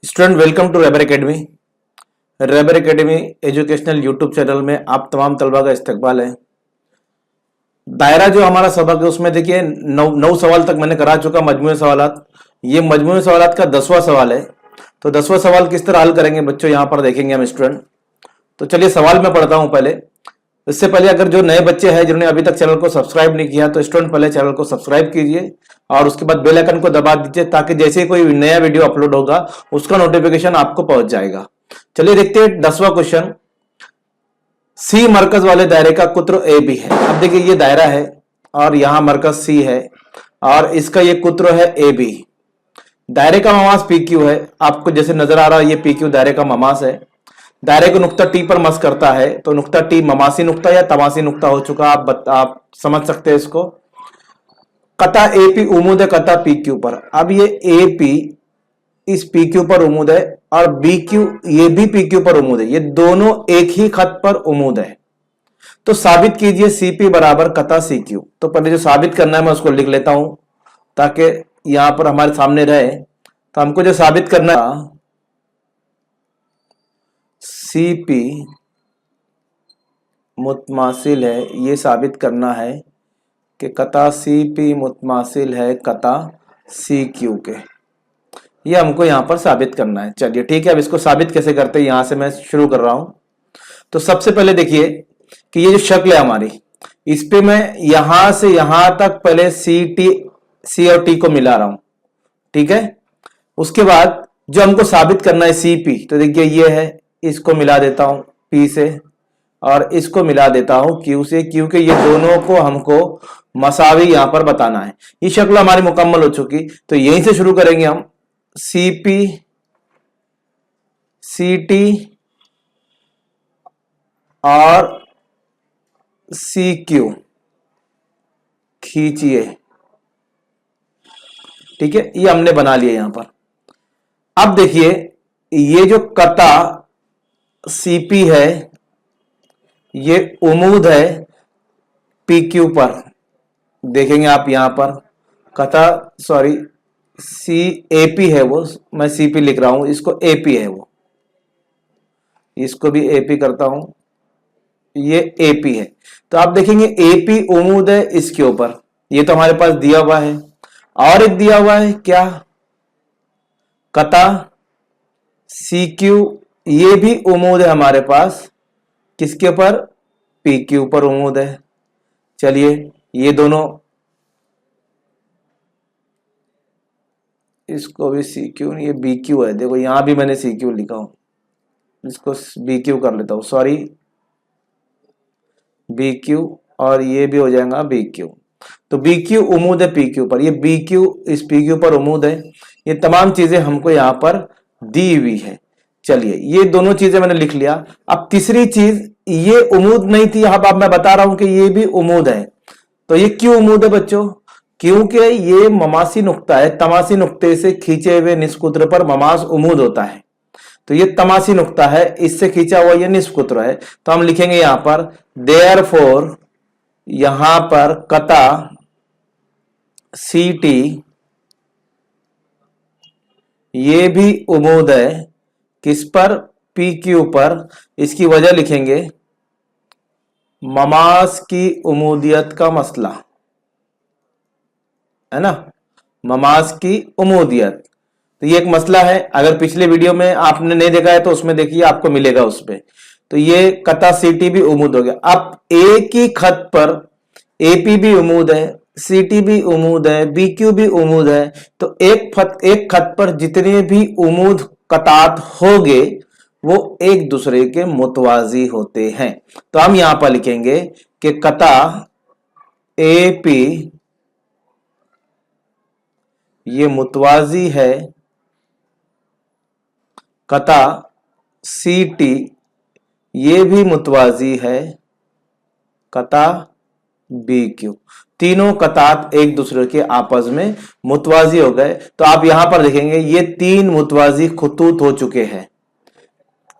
Student welcome to रेबर academy. रेबर academy educational YouTube channel में आप तमाम तलबा का इस्तकबाल है। दायरा जो हमारा सबक है उसमें देखिए नौ सवाल तक मैंने करा चुका मजमूई सवालात। ये मजमूई सवालात का 10वां सवाल है। तो 10वां सवाल किस तरह हल करेंगे बच्चों यहाँ पर देखेंगे हम स्टूडेंट। तो चलिए सवाल मैं पढ़ता हूँ पहले। इससे पहले अगर जो नए बच्चे हैं जिन्होंने अभी तक चैनल को सब्सक्राइब नहीं किया तो स्टूडेंट पहले चैनल को सब्सक्राइब कीजिए और उसके बाद बेल आइकन को दबा दीजिए ताकि जैसे ही कोई नया वीडियो अपलोड होगा उसका नोटिफिकेशन आपको पहुंच जाएगा। चलिए देखते हैं 10वां क्वेश्चन। सी मरकज वाले दायरे का कुत्र ए बी है। अब देखिए ये दायरा है और यहां मरकज सी है और इसका ये कुत्र है ए बी। दायरे का ममास पी क्यू है। आपको जैसे नजर आ रहा है ये पी क्यू दायरे का ममास है। दायरे को नुक्ता टी पर मस करता है तो नुक्ता टी ममासी नुक्ता या तमासी नुक्ता हो चुका। आप समझ सकते हैं इसको। कता ए पी उमूद है कता पी क्यू पर। अब ये ए पी इस पी क्यू पर उमूद है और बी क्यू ये भी पी क्यू पर उमूद है। ये दोनों एक ही खत पर उमूद है। तो साबित कीजिए सी पी बराबर कता सी क्यू। तो पहले जो साबित करना है मैं उसको लिख लेता हूं ताकि यहां पर हमारे सामने रहे। तो हमको जो साबित करना है सी पी मुतमासिल है, ये साबित करना है कि कता सी पी मुतमासिल है कता सी क्यू के। ये हमको यहां पर साबित करना है। चलिए ठीक है, अब इसको साबित कैसे करते हैं यहां से मैं शुरू कर रहा हूं। तो सबसे पहले देखिए कि ये जो शक्ल है हमारी, इस पे मैं यहां से यहां तक पहले सी और टी को मिला रहा हूं। ठीक है, उसके बाद जो हमको साबित करना है सी पी, तो देखिए ये है, इसको मिला देता हूं पी से और इसको मिला देता हूं क्यू से। क्यू के ये दोनों को हमको मसावी यहां पर बताना है। ये शक्ल हमारी मुकम्मल हो चुकी। तो यहीं से शुरू करेंगे हम। सी पी सी टी और सी क्यू खींचिए। ठीक है, ये हमने बना लिया यहां पर। अब देखिए ये जो कता सीपी है ये उमूद है पी क्यू पर। देखेंगे आप यहां पर कता सॉरी सी एपी है, वो मैं सीपी लिख रहा हूं, इसको एपी है वो, इसको भी एपी करता हूं, ये एपी है। तो आप देखेंगे एपी उमूद है इसके ऊपर, ये तो हमारे पास दिया हुआ है। और एक दिया हुआ है क्या, कता सी क्यू, ये भी उमूद है हमारे पास किसके ऊपर, पी क्यू पर उमूद है। चलिए ये दोनों, इसको भी सी क्यू, ये बी क्यू है। देखो यहां भी मैंने सी क्यू लिखा हूं, इसको बी क्यू कर लेता हूं, सॉरी बी क्यू, और ये भी हो जाएगा बी क्यू। तो बी क्यू उमूद है पी क्यू पर, ये बी क्यू इस पी क्यू पर उमूद है। ये तमाम चीजें हमको यहां पर दी हुई है। चलिए ये दोनों चीजें मैंने लिख लिया। अब तीसरी चीज, ये उमूद नहीं थी, अब मैं बता रहा हूं कि ये भी उमूद है। तो ये क्यों उमूद है बच्चों, क्योंकि ये ममासी नुक्ता है, तमासी नुक्ते से खींचे हुए निष्कुत्र पर ममास उमूद होता है। तो ये तमासी नुक्ता है, इससे खींचा हुआ ये निष्कुत्र है। तो हम लिखेंगे यहां पर देयरफॉर, यहां पर कता सी टी ये भी उमूद है किस पर, पी क्यू पर। इसकी वजह लिखेंगे ममास की उमूदियत का मसला, है ना, ममास की उमूदियत। तो ये एक मसला है। अगर पिछले वीडियो में आपने नहीं देखा है तो उसमें देखिए, आपको मिलेगा उसमें। तो ये कता सीटी भी उमूद हो गया। अब एक ही खत पर एपी भी उमूद है, सीटी भी उमूद है, बीक्यू भी उमूद है। तो एक खत पर जितने भी उमूद कतात होंगे वो एक दूसरे के मुतवाजी होते हैं। तो हम यहां पर लिखेंगे कि कता एपी ये मुतवाजी है कता सी टी ये भी मुतवाजी है कता बी क्यू। तीनों कतात एक दूसरे के आपस में मुतवाजी हो गए। तो आप यहां पर देखेंगे ये तीन मुतवाजी खुतूत हो चुके हैं,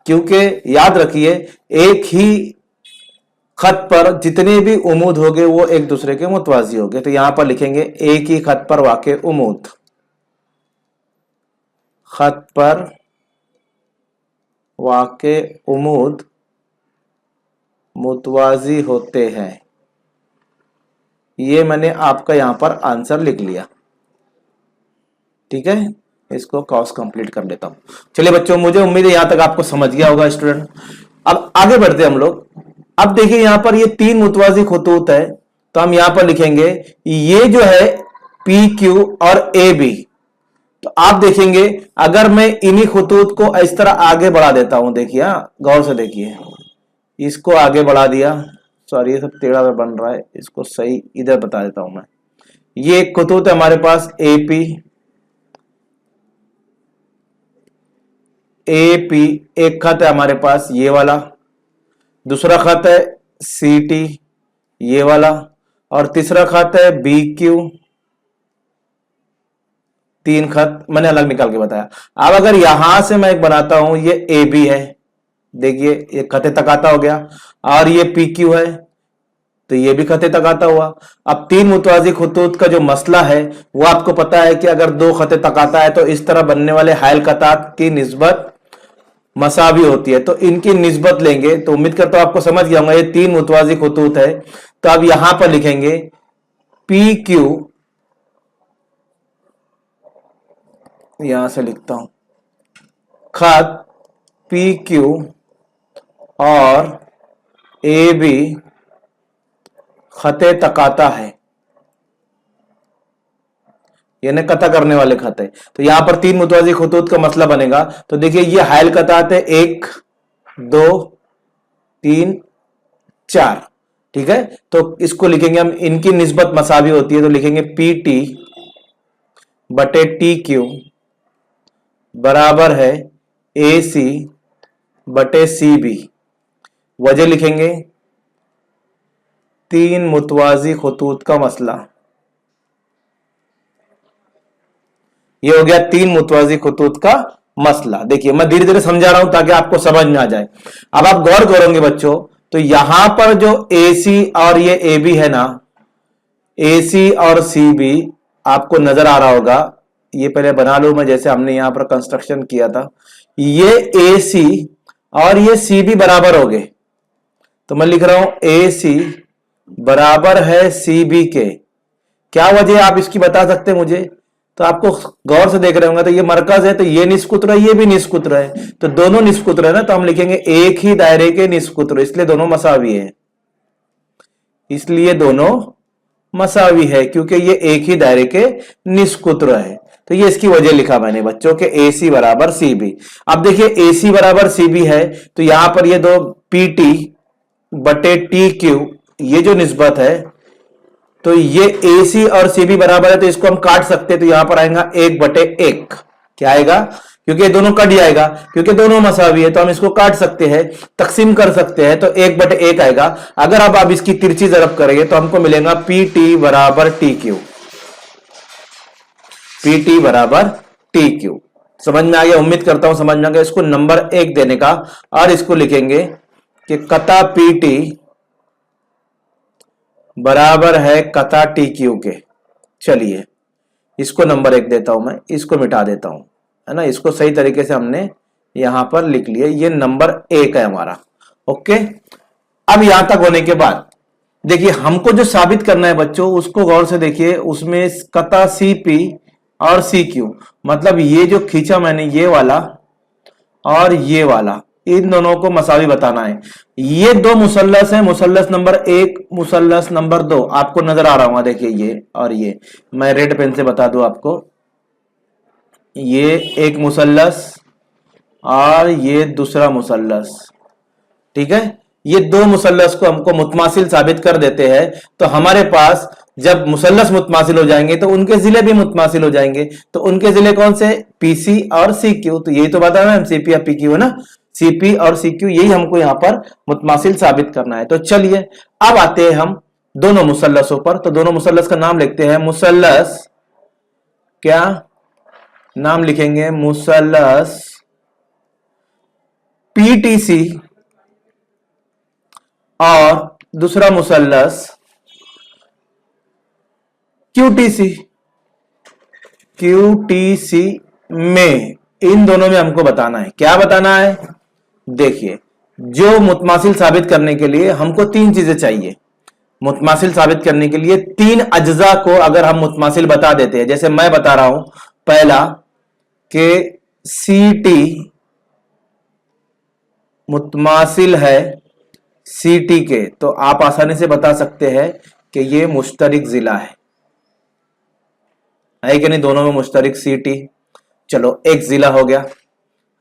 क्योंकि याद रखिए एक ही खत पर जितने भी उमूद हो गए वो एक दूसरे के मुतवाजी हो गए। तो यहां पर लिखेंगे एक ही खत पर वाक़े उमूद, खत पर वाक़े उमूद मुतवाज़ी होते हैं। ये मैंने आपका यहां पर आंसर लिख लिया। ठीक है, इसको क्रॉस कंप्लीट कर लेता हूं। चलिए बच्चों, मुझे उम्मीद है यहां तक आपको समझ गया होगा स्टूडेंट। अब आगे बढ़ते हैं हम लोग। अब देखिए यहां पर ये 3 मुतवाज़ी खतूत है, तो हम यहां पर लिखेंगे ये जो है पी क्यू और ए बी। तो आप देखेंगे अगर मैं इन्हीं खतूत को इस तरह आगे बढ़ा देता हूं, देखिए गौर से देखिए, इसको आगे बढ़ा दिया, सॉरी ये सब टेढ़ा बन रहा है, इसको सही इधर बता देता हूं मैं। ये एक खतूत है हमारे पास एपी, एपी एक खत है हमारे पास ये वाला, दूसरा खत है सी टी ये वाला, और तीसरा खत है बी क्यू। 3 खत मैंने अलग निकाल के बताया। अब अगर यहां से मैं एक बनाता हूं, ये ए बी है, देखिए ये खते तक आता हो गया, और ये पी क्यू है, तो ये भी खते तक आता हुआ। अब 3 मुतवाज़ी खतूत का जो मसला है वो आपको पता है कि अगर 2 खते तक आता है तो इस तरह बनने वाले हायल कतात की निस्बत मसावी होती है, तो इनकी निस्बत लेंगे। तो उम्मीद करता हूं आपको समझ गया होगा, ये 3 मुतवाज़ी खतूत है। तो अब यहां पर लिखेंगे पी क्यू, यहां से लिखता हूं खत पी क्यू और ए बी खते तकाता है, यानी कता करने वाले खत है। तो यहां पर 3 मुतवाज़ी खतूत का मसला बनेगा। तो देखिए ये हायल कतात है 1 2 3 4, ठीक है। तो इसको लिखेंगे हम, इनकी निस्बत मसावी होती है, तो लिखेंगे पी टी बटे टी क्यू बराबर है ए सी बटे सी बी। वजह लिखेंगे 3 मुतवाज़ी खतूत का मसला। ये हो गया 3 मुतवाज़ी खतूत का मसला। देखिए मैं धीरे धीरे समझा रहा हूं ताकि आपको समझ में आ जाए। अब आप गौर करोगे बच्चों, तो यहां पर जो ए सी और ये ए बी है ना, ए सी और सी बी आपको नजर आ रहा होगा। ये पहले बना लू मैं, जैसे हमने यहां पर कंस्ट्रक्शन किया था। ये ए सी और ये सी बी बराबर हो गए, तो मैं लिख रहा हूं ए सी बराबर है सी बी के। क्या वजह आप इसकी बता सकते हैं मुझे? तो आपको गौर से देख रहे होंगे, तो ये मरकज है, तो ये निष्कुत्र है, ये भी निष्कुत्र है, तो दोनों निष्कुत्र है ना, तो हम लिखेंगे एक ही दायरे के निष्कुत्र, इसलिए दोनों मसावी है, इसलिए दोनों मसावी है, क्योंकि ये एक ही दायरे के निष्कुत्र है। तो ये इसकी वजह लिखा मैंने बच्चों के ए सी बराबर सी बी। अब देखिए ए सी बराबर सी बी है, तो यहां पर ये दो पी टी बटे टी क्यू, ये जो निस्बत है, तो ये ए सी और सी बी बराबर है, तो इसको हम काट सकते हैं। तो यहां पर आएगा 1/1, क्या आएगा? क्योंकि दोनों कट जाएगा, क्योंकि दोनों मसावी है, तो हम इसको काट सकते हैं, तकसीम कर सकते हैं, तो 1/1 आएगा। अगर अब आप इसकी तिरछी जरब करेंगे तो हमको मिलेगा पी टी बराबर टी क्यू, पी टी बराबर टी क्यू। समझ में आ गया? उम्मीद करता हूं समझ में आ गया। इसको नंबर 1 देने का, और इसको लिखेंगे कि कता पी टी बराबर है कता टी क्यू के। चलिए इसको नंबर 1 देता हूं मैं, इसको मिटा देता हूं, है ना। इसको सही तरीके से हमने यहां पर लिख लिया, ये नंबर 1 है हमारा। ओके, अब यहां तक होने के बाद देखिए हमको जो साबित करना है बच्चों, उसको गौर से देखिए। उसमें कता सी पी और सी क्यू, मतलब ये जो खींचा मैंने, ये वाला और ये वाला, इन दोनों को मसावी बताना है। ये दो मुसल्लस है, मुसल्लस नंबर 1, मुसल्लस नंबर 2, आपको नजर आ रहा होगा। देखिए ये और ये, मैं रेड पेन से बता दूं आपको, ये एक मुसल्लस और ये दूसरा मुसल्लस, ठीक है। ये दो मुसल्लस को हमको मुतमासिल साबित कर देते हैं। तो हमारे पास जब मुसल्लस मुतमासिल हो जाएंगे तो उनके जिले भी मुतमासिल हो जाएंगे। तो उनके जिले कौन से? पीसी और सी क्यू। तो यही तो बताना है, सीपी या पी क्यू है ना, सीपी और सी क्यू, यही हमको यहां पर मुतमासिल साबित करना है। तो चलिए अब आते हैं हम दोनों मुसल्लसों पर। तो दोनों मुसल्लस का नाम लिखते हैं, मुसल्लस, क्या नाम लिखेंगे? मुसल्लस पीटीसी और दूसरा मुसल्लस क्यूटीसी। क्यूटीसी में, इन दोनों में हमको बताना है, क्या बताना है? देखिए, जो मुतमासिल साबित करने के लिए हमको तीन चीजें चाहिए। मुतमासिल साबित करने के लिए तीन अज्जा को अगर हम मुतमासिल बता देते हैं, जैसे मैं बता रहा हूं, पहला कि सी टी मुतमासिल है सी टी के, तो आप आसानी से बता सकते हैं कि ये मुश्तरिक जिला है कि नहीं, दोनों में मुश्तरिक सी टी। चलो एक जिला हो गया,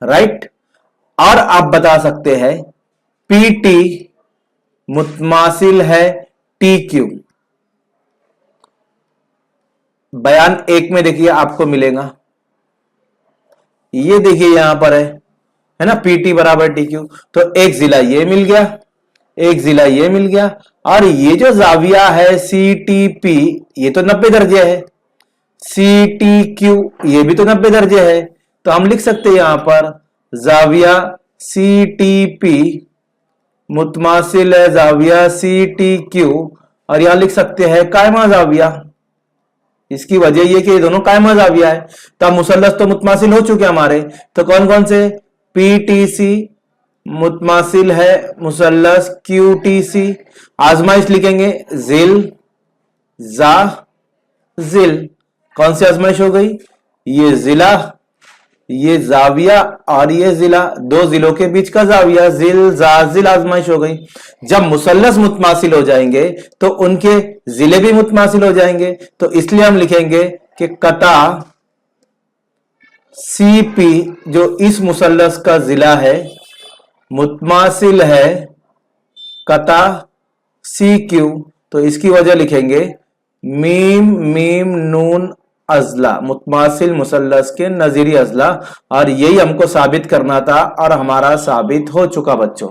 राइट। और आप बता सकते हैं पी टी मुतमासिल है टी क्यू। बयान एक में देखिए आपको मिलेगा, ये देखिए यहां पर है ना, पी टी बराबर टी क्यू। तो एक जिला ये मिल गया, एक जिला ये मिल गया, और ये जो जाविया है सी टी पी, ये तो 90 दर्जे है। सी टी क्यू ये भी तो 90 दर्जे है। तो हम लिख सकते हैं यहां पर जाविया सी टी पी मुतमासिल है जाविया सी टी क्यू, और यहां लिख सकते हैं कायमा जाविया। इसकी वजह यह कि ये दोनों कायमा जाविया है। तो अब मुसल्लस तो मुतमासिल हो चुके हमारे, तो कौन कौन से, पी टी सी मुतमासिल है मुसल्लस क्यू टी सी। आजमाइश लिखेंगे जिल जा जिल, कौन सी आजमाइश हो गई, ये जिला, ये जाविया, और ये जिला, दो जिलों के बीच का जाविया, जिल जाजिल आजमाइश हो गई। जब मुसल्लस मुतमासिल हो जाएंगे तो उनके जिले भी मुतमासिल हो जाएंगे, तो इसलिए हम लिखेंगे कि कता सी पी, जो इस मुसल्लस का जिला है, मुतमासिल है कता सी क्यू। तो इसकी वजह लिखेंगे मीम मीम नून अजला, मुतमासिल मुसल्लस के नजीरी अजला। और यही हमको साबित करना था, और हमारा साबित हो चुका बच्चों,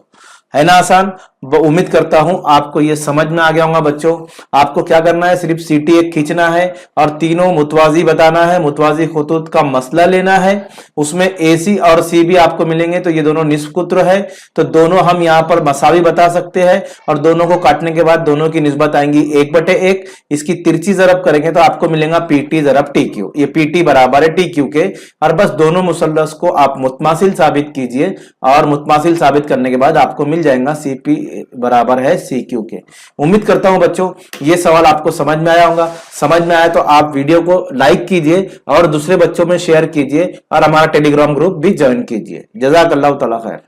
है ना आसान। उम्मीद करता हूं आपको ये समझ में आ गया होगा बच्चों। आपको क्या करना है, सिर्फ सीटी एक खींचना है और तीनों मुतवाजी बताना है, मुतवाजी खुतूत का मसला लेना है। उसमें ए सी और सी भी आपको मिलेंगे, तो ये दोनों निस्फ कुत्र है, तो दोनों हम यहाँ पर मसावी बता सकते हैं, और दोनों को काटने के बाद दोनों की निस्बत आएंगी 1/1। इसकी तिरछी जरब करेंगे तो आपको मिलेगा पी टी जरब टी क्यू, ये पी टी बराबर है टी क्यू के। और बस दोनों मुसल्लस को आप मुतमासिल साबित कीजिए, और मुतमासिल साबित करने के बाद आपको मिल जाएगा सी पी बराबर है सी क्यू के। उम्मीद करता हूं बच्चों ये सवाल आपको समझ में आया होगा। समझ में आया तो आप वीडियो को लाइक कीजिए और दूसरे बच्चों में शेयर कीजिए, और हमारा टेलीग्राम ग्रुप भी ज्वाइन कीजिए। जज़ाकल्लाहु तआला खैर।